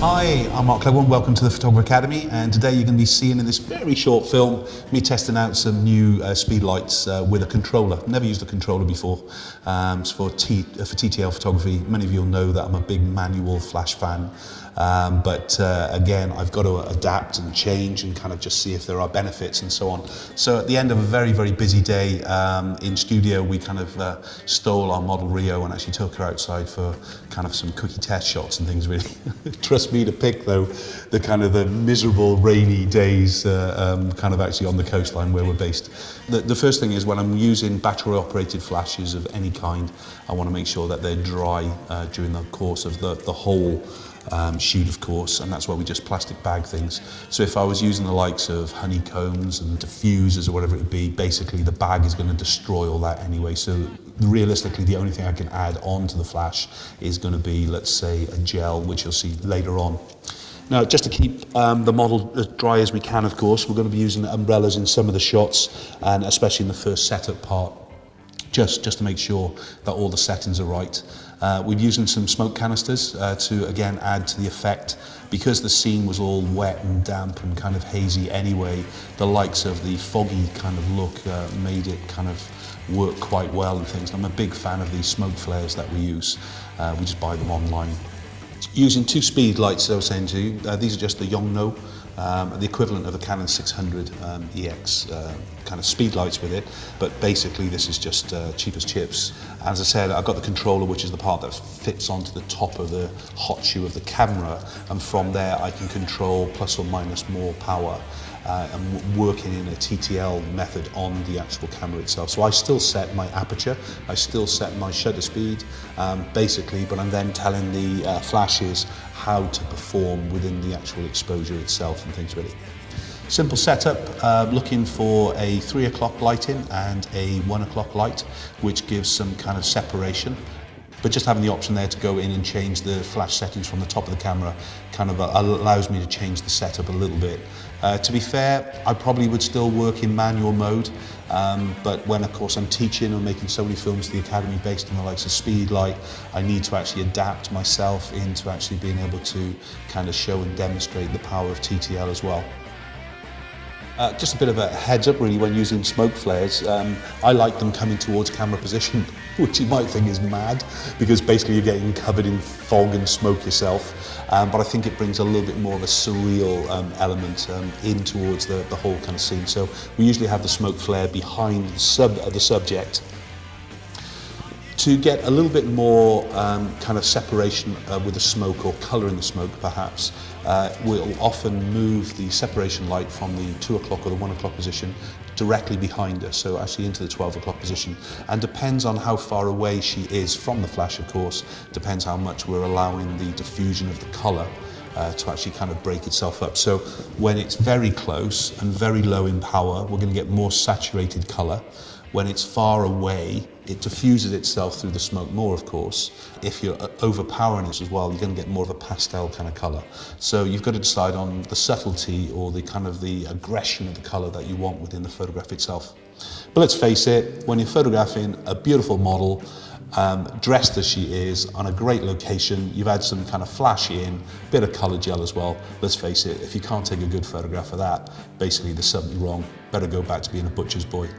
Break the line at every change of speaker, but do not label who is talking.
Hi, I'm Mark Cleghorn, welcome to the Photographer Academy, and today you're going to be seeing in this very short film me testing out some new Speedlights with a controller. Never used a controller before. It's for TTL photography. Many of you will know that I'm a big manual flash fan, but again, I've got to adapt and change and kind of just see if there are benefits and so on. So at the end of a very, very busy day in studio, we kind of stole our model Rio and actually took her outside for kind of some cookie test shots and things, really. Trust me to pick, though, the kind of the miserable rainy days kind of actually on the coastline where we're based. The first thing is when I'm using battery operated flashes of any kind, I want to make sure that they're dry during the course of the whole shoot, of course, and that's why we just plastic bag things. So if I was using the likes of honeycombs and diffusers or whatever it would be, basically the bag is going to destroy all that anyway. So realistically, the only thing I can add on to the flash is going to be, let's say, a gel, which you'll see later on. Now, just to keep the model as dry as we can, of course, we're going to be using umbrellas in some of the shots, and especially in the first setup part, just to make sure that all the settings are right. We're using some smoke canisters to, again, add to the effect. Because the scene was all wet and damp and kind of hazy anyway, the likes of the foggy kind of look made it kind of work quite well and things. I'm a big fan of these smoke flares that we use. We just buy them online. Using two Speedlights, as I was saying to you, these are just the Yongnuo, the equivalent of a Canon 600 EX kind of Speedlights with it, but basically this is just cheap as chips. As I said, I've got the controller, which is the part that fits onto the top of the hot shoe of the camera, and from there I can control plus or minus more power. And working in a TTL method on the actual camera itself. So I still set my aperture, I still set my shutter speed, basically, but I'm then telling the flashes how to perform within the actual exposure itself and things, really. Simple setup, looking for a 3 o'clock lighting and a 1 o'clock light, which gives some kind of separation. But just having the option there to go in and change the flash settings from the top of the camera kind of allows me to change the setup a little bit. To be fair, I probably would still work in manual mode, but when, of course, I'm teaching or making so many films to the Academy based on the likes of Speedlight, I need to actually adapt myself into actually being able to kind of show and demonstrate the power of TTL as well. Just a bit of a heads up, really, when using smoke flares. I like them coming towards camera position, which you might think is mad, because basically you're getting covered in fog and smoke yourself. But I think it brings a little bit more of a surreal element in towards the whole kind of scene. So we usually have the smoke flare behind the subject, to get a little bit more kind of separation with the smoke, or colour in the smoke perhaps. We'll often move the separation light from the 2 o'clock or the 1 o'clock position directly behind us, so actually into the 12 o'clock position, and depends on how far away she is from the flash, of course, depends how much we're allowing the diffusion of the colour to actually kind of break itself up. So when it's very close and very low in power, we're going to get more saturated colour. When it's far away, it diffuses itself through the smoke more, of course. If you're overpowering it as well, you're going to get more of a pastel kind of colour. So you've got to decide on the subtlety or the kind of the aggression of the colour that you want within the photograph itself. But let's face it, when you're photographing a beautiful model, dressed as she is, on a great location, you've had some kind of flash in, bit of colour gel as well. Let's face it, if you can't take a good photograph of that, basically there's something wrong. Better go back to being a butcher's boy.